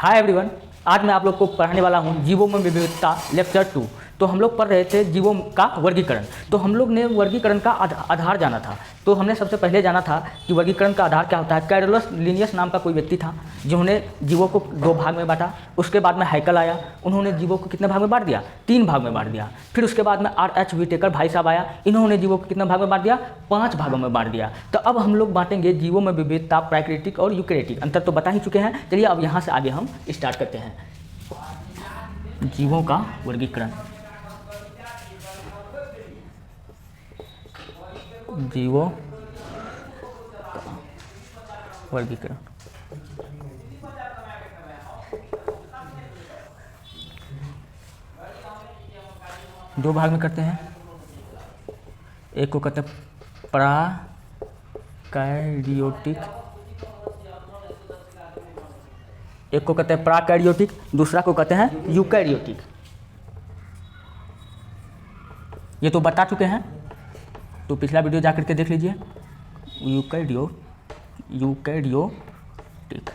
Hi everyone, आज मैं आप लोग को पढ़ाने वाला हूँ जीवों में विविधता लेक्चर 2। तो हम लोग पढ़ रहे थे जीवों का वर्गीकरण। तो हम लोग ने वर्गीकरण का आधार जाना था। तो हमने सबसे पहले जाना था कि वर्गीकरण का आधार क्या होता है। कैरोलस लिनियस नाम का कोई व्यक्ति था जिन्होंने जीवों को 2 भाग में बांटा। उसके बाद में हैकल आया, उन्होंने जीवों को कितने भाग में बांट दिया? 3 भाग में बांट दिया। फिर उसके बाद में R.H. व्हिटेकर भाई साहब आया, इन्होंने जीवों को कितने भाग में बांट दिया? 5 भागों में बांट दिया। तो अब हम लोग बांटेंगे जीवों में विविधता, प्राकृतिक और यूकेरियोटिक। अंतर तो बता ही चुके हैं। चलिए अब यहाँ से आगे हम स्टार्ट करते हैं जीवों का वर्गीकरण। जीवों का वर्गीकरण। दो भाग में करते हैं। एक को कहते हैं प्राकैरियोटिक, एक को कहते हैं प्राकैरियोटिक, दूसरा को कहते हैं यूकैरियोटिक। ये तो बता चुके हैं, तो पिछला वीडियो जाकर के देख लीजिए। यूकैरियोटिक,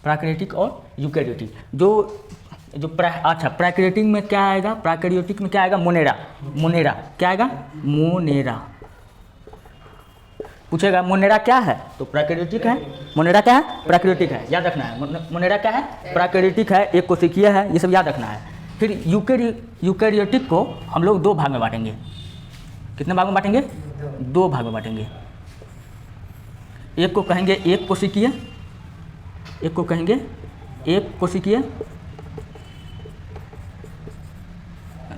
प्राकैरियोटिक और यूकैरियोटिक। अच्छा, प्राकैरियोटिक में क्या आएगा? प्राकैरियोटिक में क्या आएगा? मोनेरा। क्या आएगा? मोनेरा। पूछेगा मोनेरा क्या है, तो प्राकैरियोटिक है। मोनेरा क्या है? प्राकैरियोटिक है, याद रखना है। मोनेरा क्या है? प्राकैरियोटिक है, एक कोशिकीय है, ये सब याद रखना है। फिर यूकैरियोटिक को हम लोग 2 भाग में बांटेंगे। कितने भाग में बांटेंगे? 2 भाग में बांटेंगे। एक को कहेंगे एक कोशिकीय, एक को कहेंगे एक कोशिकीय,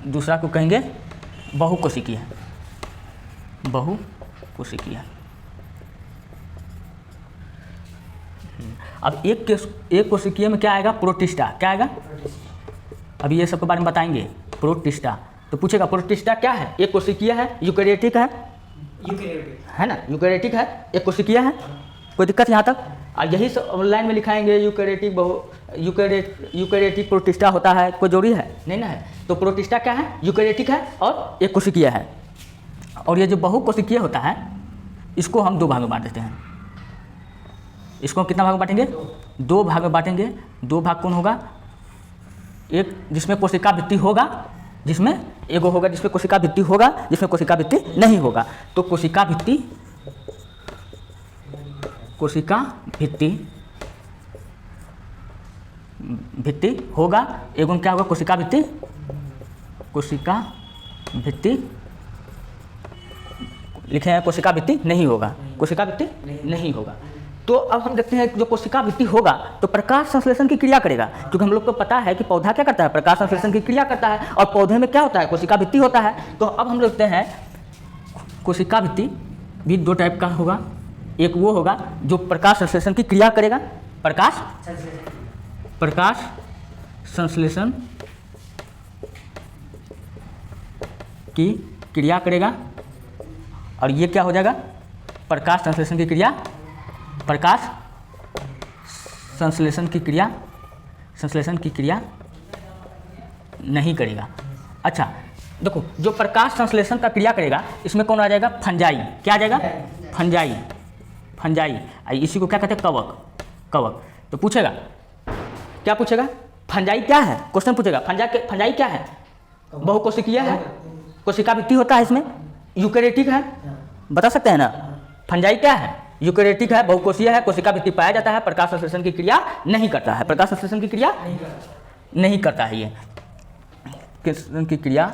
दूसरा को कहेंगे बहुकोशिकीय। बहुकोशिकीय। अब एक कोशिकीय में क्या आएगा? प्रोटिस्टा। क्या आएगा? अभी ये सब के बारे में बताएंगे। प्रोटिस्टा। तो पूछेगा प्रोटिस्टा क्या है? एक कोशिकीय है, यूकैरियोटिक है, है ना? यूकैरियोटिक है, एक कोशिकीय है। कोई दिक्कत यहाँ तक? और यही सब ऑनलाइन में लिखाएंगे यूकैरियोटिक प्रोटिस्टा होता है। कोई जोड़ी है? नहीं ना है। तो प्रोटिस्टा क्या है? यूकैरियोटिक है और एक कोशिकीय है। और ये जो बहुकोशिकीय होता है, इसको हम 2 भाग में बांट देते हैं। इसको कितना भाग में बांटेंगे? 2 भाग में बांटेंगे। 2 भाग कौन होगा? एक जिसमें कोशिका भित्ति होगा, जिसमें एगो होगा जिसमें कोशिका भित्ति होगा, जिसमें कोशिका भित्ति नहीं होगा। तो कोशिका भित्ति होगा। एगो क्या होगा? कोशिका भित्ति लिखे हैं, कोशिका भित्ति नहीं होगा। कोशिका भित्ति नहीं होगा। तो अब हम देखते हैं जो कोशिका भित्ति होगा तो प्रकाश संश्लेषण की क्रिया करेगा, क्योंकि हम लोग को पता है कि पौधा क्या करता है? प्रकाश संश्लेषण की क्रिया करता है। और पौधे में क्या होता है? कोशिका भित्ति होता है। तो अब हम देखते हैं कोशिका भित्ति भी 2 टाइप का होगा। एक वो होगा जो प्रकाश संश्लेषण की क्रिया करेगा, प्रकाश संश्लेषण की क्रिया करेगा। और ये क्या हो जाएगा? प्रकाश संश्लेषण की क्रिया नहीं करेगा। अच्छा देखो, जो प्रकाश संश्लेषण का क्रिया करेगा इसमें कौन आ जाएगा? फंजाई। क्या आ जाएगा? फंजाई। इसी को क्या कहते हैं? कवक। तो पूछेगा, क्या पूछेगा? फंजाई क्या है? क्वेश्चन पूछेगा फंजाई क्या है? बहुकोशिकीय है, कोशिका भित्ति होता है, इसमें यूकैरियोटिक है। बता सकते हैं ना? फंजाई क्या है? यूकैरियोटिक है, बहुकोशीय है, कोशिका भित्ति पाया जाता है, प्रकाश संश्लेषण की क्रिया नहीं करता है। प्रकाश संश्लेषण की क्रिया नहीं करता है। ये संश्लेषण की क्रिया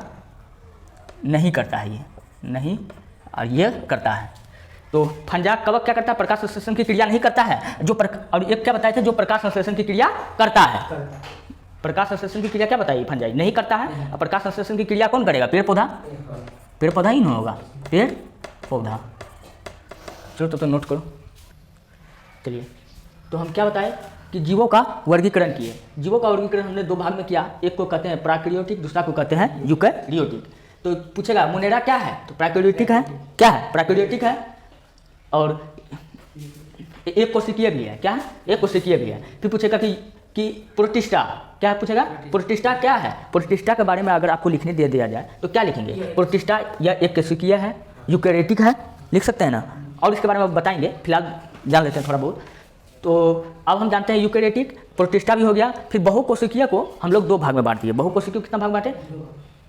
नहीं करता है, ये नहीं, और ये करता है। तो फंजा कवक क्या करता है? प्रकाश संश्लेषण की क्रिया नहीं करता है। और एक क्या बताए थे? जो प्रकाश संश्लेषण की क्रिया करता है। प्रकाश संश्लेषण की क्रिया क्या बताइए? फंजाई नहीं करता है। और प्रकाश संश्लेषण की क्रिया कौन करेगा? पेड़ पौधा ही ना होगा, पेड़ पौधा। चलो तो नोट करो। चलिए, तो हम क्या बताएं कि जीवों का वर्गीकरण किए। जीवों का वर्गीकरण हमने 2 भाग में किया। एक को कहते हैं प्राकैरियोटिक, दूसरा को कहते हैं यूकैरियोटिक। तो पूछेगा मोनेरा क्या है? तो प्राकैरियोटिक है। क्या है? प्राकैरियोटिक है। और एक कोशिकीय भी है। क्या है? एक कोशिकीय भी है। फिर पूछेगा कि प्रोटिस्टा क्या है? पूछेगा प्रोटिस्टा क्या है? प्रोटिस्टा के बारे में अगर आपको लिखने दे दिया जाए तो क्या लिखेंगे? प्रोटिस्टा या एक कोशिकीय है, यूकैरियोटिक है, लिख सकते हैं ना। और इसके बारे में बताएंगे, फिलहाल जान लेते हैं थोड़ा बहुत। तो अब हम जानते हैं यूकेरियोटिक, प्रोटिस्टा भी हो गया। फिर बहुकोशिकीय को हम लोग 2 भाग में बांट दिए। बहुकोशिकीय को कितना भाग बांटे?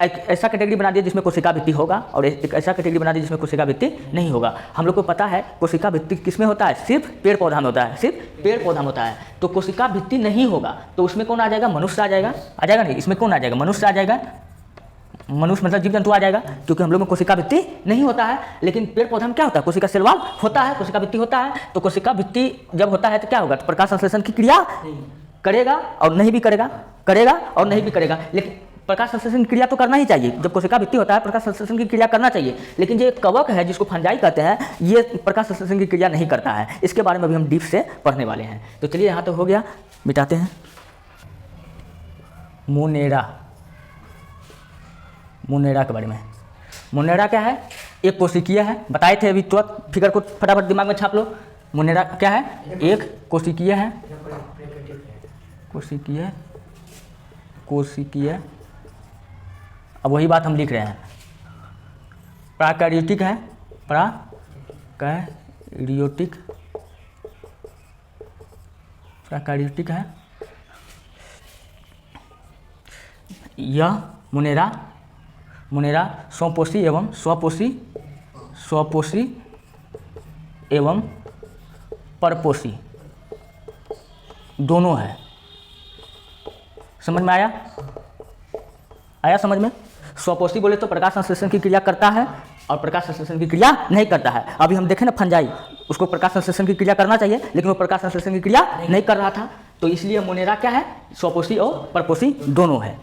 एक ऐसा कैटेगरी बना दिया जिसमें कोशिका भित्ति होगा और एक ऐसा कैटेगरी बना दिया जिसमें कोशिका भित्ति नहीं होगा। हम लोग को पता है कोशिका भित्ति किस में होता है? सिर्फ पेड़ पौधा में होता है, सिर्फ पेड़ पौधा में होता है। तो कोशिका भित्ति नहीं होगा तो उसमें कौन आ जाएगा? मनुष्य आ जाएगा। आ जाएगा नहीं, इसमें कौन आ जाएगा? मनुष्य आ जाएगा। मनुष्य मतलब जीव जंतु आ जाएगा, क्योंकि हम लोग में कोशिका भित्ति नहीं होता है। लेकिन पेड़ पौधा में क्या होता है? कोशिका सेल वॉल होता है, कोशिका भित्ति होता है। तो कोशिका भित्ति जब होता है तो क्या होगा? तो प्रकाश संश्लेषण की क्रिया करेगा और नहीं भी करेगा, करेगा और नहीं भी करेगा। लेकिन प्रकाश संश्लेषण की क्रिया तो करना ही चाहिए। जब कोशिका भित्ति होता है प्रकाश संश्लेषण की क्रिया करना चाहिए। लेकिन जो कवक है जिसको फंजाई कहते हैं, ये प्रकाश संश्लेषण की क्रिया नहीं करता है। इसके बारे में अभी हम डीप से पढ़ने वाले हैं। तो चलिए यहाँ तो हो गया, मिटाते हैं। मोनेरा, मोनेरा के बारे में। मोनेरा क्या है? एक कोशिकीय है, बताए थे अभी तुरंत, फिगर को फटाफट दिमाग में छाप लो। मोनेरा क्या है? एक कोशिकीय है, कोशिकीय, कोशिकीय। अब वही बात हम लिख रहे हैं। प्राकैरियोटिक है, प्राकैरियोटिक, प्राकैरियोटिक है यह मोनेरा। मोनेरा स्वपोषी एवं स्वपोषी, स्वपोषी एवं परपोषी दोनों है। समझ में आया? आया समझ में? स्वपोषी बोले तो प्रकाश संश्लेषण की क्रिया करता है और प्रकाश संश्लेषण की क्रिया नहीं करता है। अभी हम देखें ना फंजाई, उसको प्रकाश संश्लेषण की क्रिया करना चाहिए लेकिन वो प्रकाश संश्लेषण की क्रिया नहीं कर रहा था। तो इसलिए मोनेरा क्या है? स्वपोषी और परपोषी दोनों है।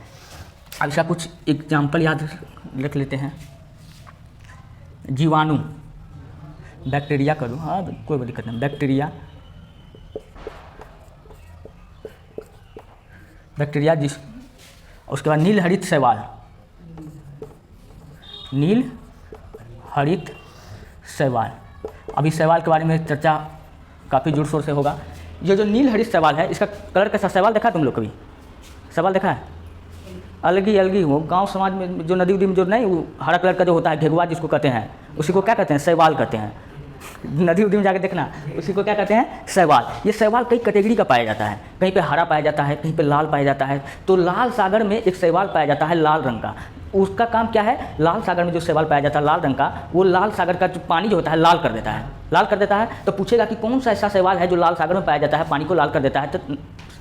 अब इसका कुछ एग्जाम्पल याद रख लेते हैं। जीवाणु, बैक्टीरिया करूँ, हाँ कोई बड़ी दिक्कत नहीं। बैक्टीरिया, बैक्टीरिया जिस, उसके बाद नील हरित शैवाल, नील हरित शैवाल। अभी शैवाल के बारे में चर्चा काफ़ी जोर शोर से होगा। ये जो नील हरित शैवाल है, इसका कलर कैसा? शैवाल देखा है तुम लोग कभी? शैवाल देखा है? अलग ही वो गांव समाज में जो नदी उदी में जो नहीं, वो हरा कलर का जो होता है, घेगुआ जिसको कहते हैं, उसी को क्या कहते हैं? शैवाल कहते हैं। नदी उदी में जाके देखना, उसी को क्या कहते हैं? शैवाल। ये शैवाल कई कैटेगरी का पाया जाता है। कहीं पे हरा पाया जाता है, कहीं पे लाल पाया जाता है। तो लाल सागर में एक शैवाल पाया जाता है लाल रंग का। उसका काम क्या है? लाल सागर में जो शैवाल पाया जाता है लाल रंग का, वो लाल सागर का जो पानी जो होता है लाल कर देता है, लाल कर देता है। तो पूछेगा कि कौन सा ऐसा शैवाल है जो लाल सागर में पाया जाता है, पानी को लाल कर देता है? तो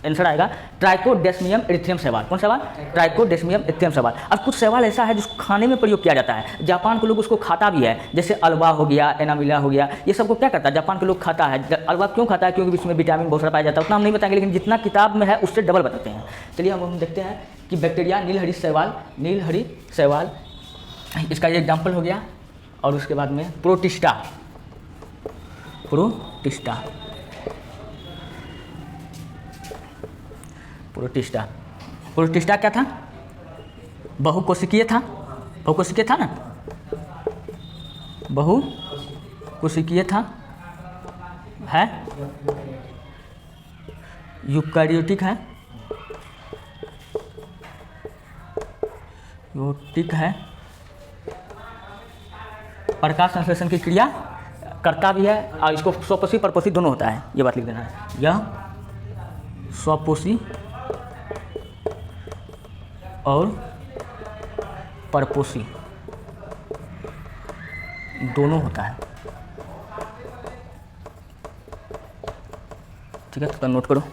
आंसर आएगा ट्राइकोडेस्मियम एरिथ्रियम शैवाल। कौन शैवाल? ट्राइकोडेस्मियम एरिथ्रियम शैवाल। अब कुछ शैवाल ऐसा है जिसको खाने में प्रयोग किया जाता है। जापान के लोग उसको खाता भी है, जैसे अलवा हो गया, एनामिला हो गया, ये सबको क्या करता है? जापान के लोग खाता है। अलवा क्यों खाता है? क्योंकि इसमें विटामिन बहुत सारा पाया जाता है। उतना हम नहीं बताएंगे, लेकिन जितना किताब में है उससे डबल बताते हैं। चलिए हम देखते हैं कि बैक्टीरिया, नील हरित शैवाल, नील हरित शैवाल, इसका ये एग्जाम्पल हो गया। और उसके बाद में प्रोटिस्टा, प्रोटिस्टा, प्रोटिस्टा। प्रोटिस्टा क्या था? बहुकोशिकीय था। बहुकोशिकीय था ना? बहुकोशिकीय था, है यूकैरियोटिक है, यूकैरियोटिक है, प्रकाश संश्लेषण की क्रिया करता भी है और इसको स्वपोषी परपोषी दोनों होता है। ये बात लिख देना है। यह स्वपोषी और परपोषी दोनों होता है। ठीक है, तो नोट करो।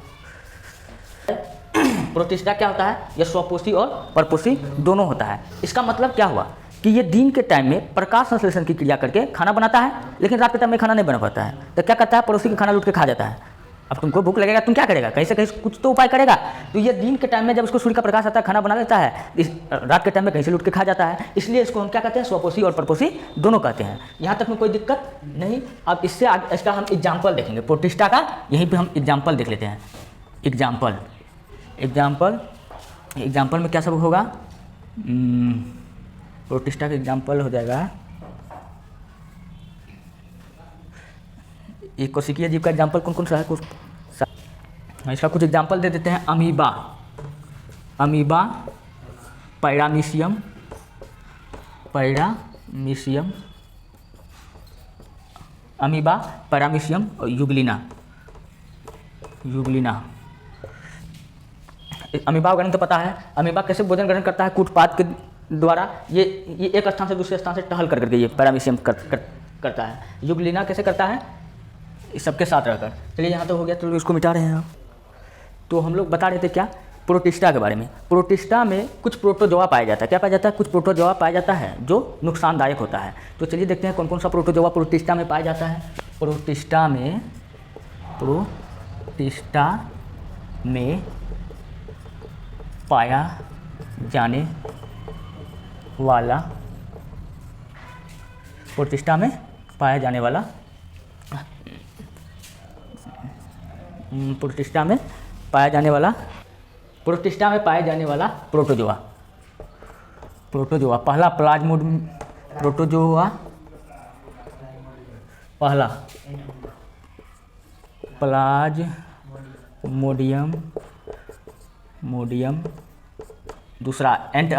प्रोटिस्टा क्या होता है? यह स्वपोषी और परपोषी दोनों होता है। इसका मतलब क्या हुआ कि ये दिन के टाइम में प्रकाश संश्लेषण की क्रिया करके खाना बनाता है, लेकिन रात के टाइम में खाना नहीं बना पाता है। तो क्या करता है? पड़ोसी का खाना लूट के खा जाता है। अब तुमको भूख लगेगा, तुम क्या करेगा? कहीं से कहीं कुछ तो उपाय करेगा। तो ये दिन के टाइम में जब उसको सूर्य का प्रकाश आता है, खाना बना लेता है, रात के टाइम में कहीं से लूट के खा जाता है। इसलिए इसको हम क्या कहते हैं? स्वपोषी और परपोषी दोनों कहते हैं। यहाँ तक में कोई दिक्कत नहीं। अब इससे आगे इसका हम एग्जाम्पल देखेंगे। प्रोटिस्टा का यहीं पर हम एग्जाम्पल देख लेते हैं। एग्जाम्पल, एग्जाम्पल, एग्जाम्पल में क्या सब होगा? प्रोटिस्टा का एग्जाम्पल हो जाएगा, एक कोशिकीय जीव का एग्जाम्पल कौन कौन सा है? इसका कुछ एग्जाम्पल दे देते हैं। Amoeba, amoeba, paramecium, paramecium, amoeba, paramecium और यूग्लिना, यूग्लिना। अमीबा का तो पता है, अमीबा कैसे भोजन ग्रहण करता है? कूटपाद के द्वारा। ये एक स्थान से दूसरे स्थान से टहल कर करके ये पैरामीशियम करता है। यूग्लिना कैसे करता है? इस सबके साथ रहकर। चलिए यहाँ तो हो गया, तो इसको मिटा रहे हैं हम। तो हम लोग बता रहे थे क्या? प्रोटिस्टा के बारे में। प्रोटिस्टा में कुछ प्रोटोजोआ पाया जाता है। क्या पाया जाता है? कुछ प्रोटोजोआ पाया जाता है जो नुकसानदायक होता है। तो चलिए देखते हैं कौन कौन सा प्रोटोजोआ प्रोटिस्टा में पाया जाता है। प्रोटिस्टा में पाया जाने वाला प्रोटिस्टा में पाया जाने वाला प्रोटिस्टा में पाया जाने वाला प्रोटोजोआ। पहला प्लाज्मोडियम, दूसरा एंट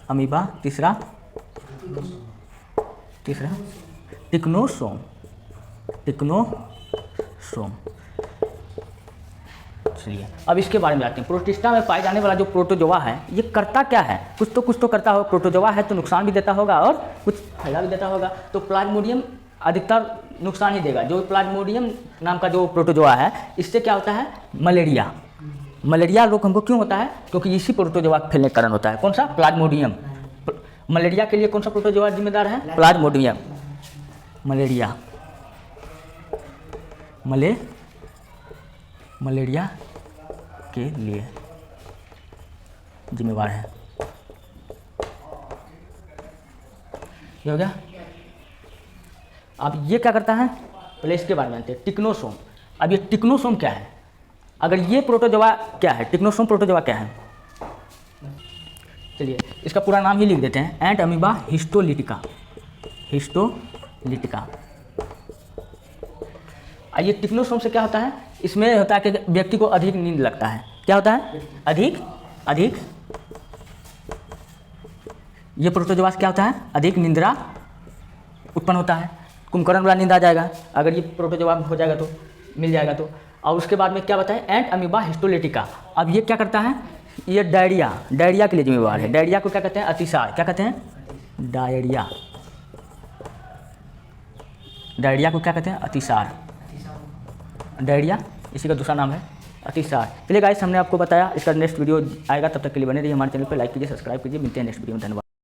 अमीबा, तीसरा टिक्नोसोम। चलिए अब इसके बारे में आते हैं। प्रोटिस्टा में पाए जाने वाला जो प्रोटोजोआ है ये करता क्या है? कुछ तो करता होगा। प्रोटोजोआ है तो नुकसान भी देता होगा और कुछ फायदा भी देता होगा। तो प्लाज्मोडियम अधिकतर नुकसान ही देगा। जो प्लाज्मोडियम नाम का जो प्रोटोजोआ है, इससे क्या होता है? मलेरिया रोग हमको क्यों होता है? क्योंकि इसी प्रोटोजोआ फैलने के कारण होता है। कौन सा? प्लाज्मोडियम। मलेरिया के लिए कौन सा प्रोटोजोआ जिम्मेदार है? प्लाज्मोडियम। मलेरिया के लिए जिम्मेवार है। ये हो गया। अब ये क्या करता है? पहले इसके बारे में जानते हैं। टिक्नोसोम। अब ये टिक्नोसोम क्या है? अगर ये प्रोटोजोआ क्या है? टिक्नोसोम प्रोटोजोआ क्या है? चलिए इसका पूरा नाम ही लिख देते हैं। एंट अमीबा हिस्टोलिटिका। ये टिक्नोसोम से क्या होता है? इसमें होता है कि व्यक्ति को अधिक नींद लगता है। क्या होता है? अधिक ये प्रोटोजोआ से क्या होता है? अधिक निंद्रा उत्पन्न होता है। कुंभकर्ण वाला नींद आ जाएगा अगर ये प्रोटोजोआ हो जाएगा तो, मिल जाएगा तो। और उसके बाद में क्या बताएं? एंट अमीबा हिस्टोलिटिका। अब ये क्या करता है? ये डायरिया के लिए जिम्मेवार है। डायरिया को क्या कहते हैं? अतिसार। क्या कहते हैं? डायरिया को क्या कहते हैं? अतिसार। डायरिया इसी का दूसरा नाम है अतिसार। चलिए गाइस, हमने आपको बताया। इसका नेक्स्ट वीडियो आएगा, तब तक के लिए बने रहिए हमारे चैनल पर। लाइक कीजिए, सब्सक्राइब कीजिए। मिलते हैं नेक्स्ट वीडियो में। धन्यवाद।